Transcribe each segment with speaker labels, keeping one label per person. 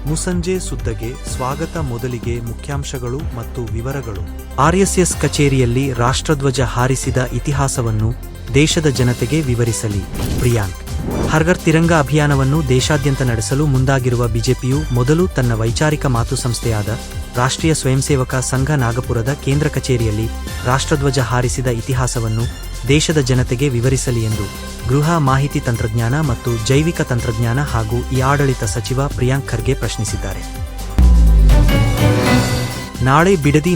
Speaker 1: ಮುಸ್ಸಂಜೆ ಸುದ್ದಿಗೆ ಸ್ವಾಗತ. ಮೊದಲಿಗೆ ಮುಖ್ಯಾಂಶಗಳು ಮತ್ತು ವಿವರಗಳು. ಆರ್ಎಸ್ಎಸ್ ಕಚೇರಿಯಲ್ಲಿ ರಾಷ್ಟ್ರಧ್ವಜ ಹಾರಿಸಿದ ಇತಿಹಾಸವನ್ನು ದೇಶದ ಜನತೆಗೆ ವಿವರಿಸಲಿ ಪ್ರಿಯಾಂಕ್. ಹರ್ ಘರ್ ತಿರಂಗಾ ಅಭಿಯಾನವನ್ನು ದೇಶಾದ್ಯಂತ ನಡೆಸಲು ಮುಂದಾಗಿರುವ ಬಿಜೆಪಿಯು ಮೊದಲು ತನ್ನ ವೈಚಾರಿಕ ಮಾತು ಸಂಸ್ಥೆಯಾದ ರಾಷ್ಟ್ರೀಯ ಸ್ವಯಂಸೇವಕ ಸಂಘ ನಾಗಪುರದ ಕೇಂದ್ರ ಕಚೇರಿಯಲ್ಲಿ ರಾಷ್ಟ್ರಧ್ವಜ ಹಾರಿಸಿದ ಇತಿಹಾಸವನ್ನು ದೇಶದ ಜನತೆಗೆ ವಿವರಿಸಲಿ ಎಂದು ಗೃಹ, ಮಾಹಿತಿ ತಂತ್ರಜ್ಞಾನ ಮತ್ತು ಜೈವಿಕ ತಂತ್ರಜ್ಞಾನ ಹಾಗೂ ಆಡಳಿತ ಸಚಿವ ಪ್ರಿಯಾಂಕ್ ಖರ್ಗೆ ಪ್ರಶ್ನಿಸಿದ್ದಾರೆ. ನಾಳೆ ಬಿಡದಿ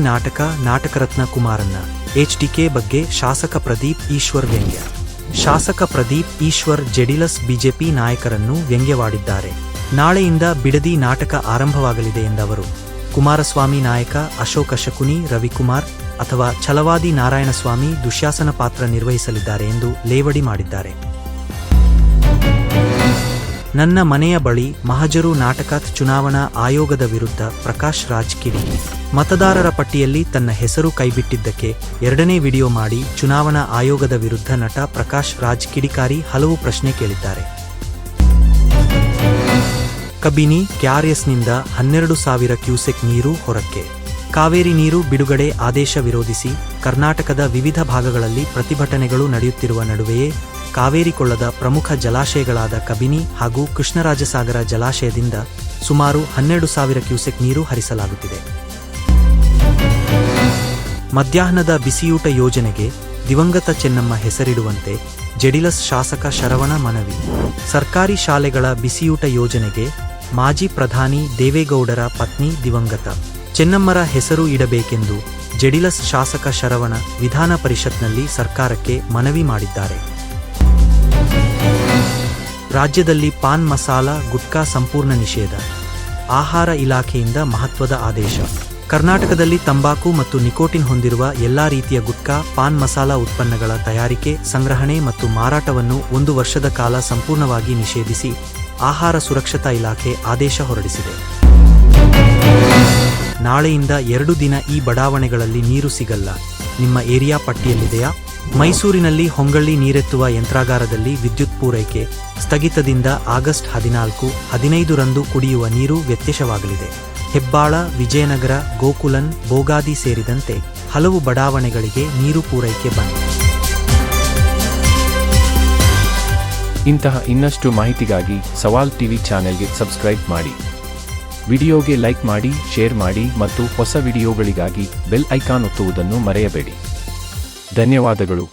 Speaker 1: ನಾಟಕರತ್ನ ಕುಮಾರಣ್ಣ ಎಚ್ಡಿಕೆ ಬಗ್ಗೆ ಶಾಸಕ ಪ್ರದೀಪ್ ಈಶ್ವರ್ ವ್ಯಂಗ್ಯ. ಶಾಸಕ ಪ್ರದೀಪ್ ಈಶ್ವರ್ ಜೆಡಿಎಸ್ ಬಿಜೆಪಿ ನಾಯಕರನ್ನು ವ್ಯಂಗ್ಯವಾಡಿದ್ದಾರೆ. ನಾಳೆಯಿಂದ ಬಿಡದಿ ನಾಟಕ ಆರಂಭವಾಗಲಿದೆ ಎಂದವರು ಕುಮಾರಸ್ವಾಮಿ ನಾಯಕ ಅಶೋಕ ಶಕುನಿ, ರವಿಕುಮಾರ್ ಅಥವಾ ಛಲವಾದಿ ನಾರಾಯಣಸ್ವಾಮಿ ದುಶ್ಯಾಸನ ಪಾತ್ರ ನಿರ್ವಹಿಸಲಿದ್ದಾರೆ ಎಂದು ಲೇವಡಿ ಮಾಡಿದ್ದಾರೆ. ನನ್ನ ಮನೆಯ ಬಳಿ ಮಹಜರು ನಾಟಕ ಚುನಾವಣಾ ಆಯೋಗದ ವಿರುದ್ಧ ಪ್ರಕಾಶ್ ರಾಜ್ ಕಿಡಿ. ಮತದಾರರ ಪಟ್ಟಿಯಲ್ಲಿ ತನ್ನ ಹೆಸರು ಕೈಬಿಟ್ಟಿದ್ದಕ್ಕೆ ಎರಡನೇ ವಿಡಿಯೋ ಮಾಡಿ ಚುನಾವಣಾ ಆಯೋಗದ ವಿರುದ್ಧ ನಟ ಪ್ರಕಾಶ್ ರಾಜ್ ಕಿಡಿಕಾರಿ ಹಲವು ಪ್ರಶ್ನೆ ಕೇಳಿದ್ದಾರೆ. ಕಬಿನಿ ಕೆಆರ್ಎಸ್ನಿಂದ 12,000 ಕ್ಯೂಸೆಕ್ ನೀರು ಹೊರಕ್ಕೆ. ಕಾವೇರಿ ನೀರು ಬಿಡುಗಡೆ ಆದೇಶ ವಿರೋಧಿಸಿ ಕರ್ನಾಟಕದ ವಿವಿಧ ಭಾಗಗಳಲ್ಲಿ ಪ್ರತಿಭಟನೆಗಳು ನಡೆಯುತ್ತಿರುವ ನಡುವೆಯೇ ಕಾವೇರಿ ಕೊಳ್ಳದ ಪ್ರಮುಖ ಜಲಾಶಯಗಳಾದ ಕಬಿನಿ ಹಾಗೂ ಕೃಷ್ಣರಾಜಸಾಗರ ಜಲಾಶಯದಿಂದ ಸುಮಾರು 12,000 ಕ್ಯೂಸೆಕ್ ನೀರು ಹರಿಸಲಾಗುತ್ತಿದೆ. ಮಧ್ಯಾಹ್ನದ ಬಿಸಿಯೂಟ ಯೋಜನೆಗೆ ದಿವಂಗತ ಚೆನ್ನಮ್ಮ ಹೆಸರಿಡುವಂತೆ ಜೆಡಿಎಸ್ ಶಾಸಕ ಶರವಣ ಮನವಿ. ಸರ್ಕಾರಿ ಶಾಲೆಗಳ ಬಿಸಿಯೂಟ ಯೋಜನೆಗೆ ಮಾಜಿ ಪ್ರಧಾನಿ ದೇವೇಗೌಡರ ಪತ್ನಿ ದಿವಂಗತ ಚೆನ್ನಮ್ಮರ ಹೆಸರು ಇಡಬೇಕೆಂದು ಜೆಡಿಎಸ್ ಶಾಸಕ ಶರವಣ ವಿಧಾನ ಪರಿಷತ್ನಲ್ಲಿ ಸರ್ಕಾರಕ್ಕೆ ಮನವಿ ಮಾಡಿದ್ದಾರೆ. ರಾಜ್ಯದಲ್ಲಿ ಪಾನ್ ಮಸಾಲ, ಗುಟ್ಕಾ ಸಂಪೂರ್ಣ ನಿಷೇಧ. ಆಹಾರ ಇಲಾಖೆಯಿಂದ ಮಹತ್ವದ ಆದೇಶ. ಕರ್ನಾಟಕದಲ್ಲಿ ತಂಬಾಕು ಮತ್ತು ನಿಕೋಟಿನ್ ಹೊಂದಿರುವ ಎಲ್ಲಾ ರೀತಿಯ ಗುಟ್ಕಾ, ಪಾನ್ ಮಸಾಲ ಉತ್ಪನ್ನಗಳ ತಯಾರಿಕೆ, ಸಂಗ್ರಹಣೆ ಮತ್ತು ಮಾರಾಟವನ್ನು 1 ವರ್ಷದ ಕಾಲ ಸಂಪೂರ್ಣವಾಗಿ ನಿಷೇಧಿಸಿ ಆಹಾರ ಸುರಕ್ಷತಾ ಇಲಾಖೆ ಆದೇಶ ಹೊರಡಿಸಿದೆ. ನಾಳೆಯಿಂದ 2 ದಿನ ಈ ಬಡಾವಣೆಗಳಲ್ಲಿ ನೀರು ಸಿಗಲ್ಲ. ನಿಮ್ಮ ಏರಿಯಾ ಪಟ್ಟಿಯಲ್ಲಿದೆಯಾ? ಮೈಸೂರಿನಲ್ಲಿ ಹೊಂಗಳ್ಳಿ ನೀರೆತ್ತುವ ಯಂತ್ರಾಗಾರದಲ್ಲಿ ವಿದ್ಯುತ್ ಪೂರೈಕೆ ಸ್ಥಗಿತದಿಂದ ಆಗಸ್ಟ್ 14, 15 ರಂದು ಕುಡಿಯುವ ನೀರು ವ್ಯತ್ಯಾಸವಾಗಲಿದೆ. ಹೆಬ್ಬಾಳ, ವಿಜಯನಗರ, ಗೋಕುಲನ್, ಬೋಗಾದಿ ಸೇರಿದಂತೆ ಹಲವು ಬಡಾವಣೆಗಳಿಗೆ ನೀರು ಪೂರೈಕೆ ಬಂದ್.
Speaker 2: ಇಂತಹ ಇನ್ನಷ್ಟು ಮಾಹಿತಿಗಾಗಿ ಸವಾಲ್ ಟಿವಿ ಚಾನೆಲ್ಗೆ ಸಬ್ಸ್ಕ್ರೈಬ್ ಮಾಡಿ. ವಿಡಿಯೋಗೆ ಲೈಕ್ ಮಾಡಿ, ಶೇರ್ ಮಾಡಿ ಮತ್ತು ಹೊಸ ವಿಡಿಯೋಗಳಿಗಾಗಿ ಬೆಲ್ ಐಕಾನ್ ಒತ್ತುವುದನ್ನು ಮರೆಯಬೇಡಿ. ಧನ್ಯವಾದಗಳು.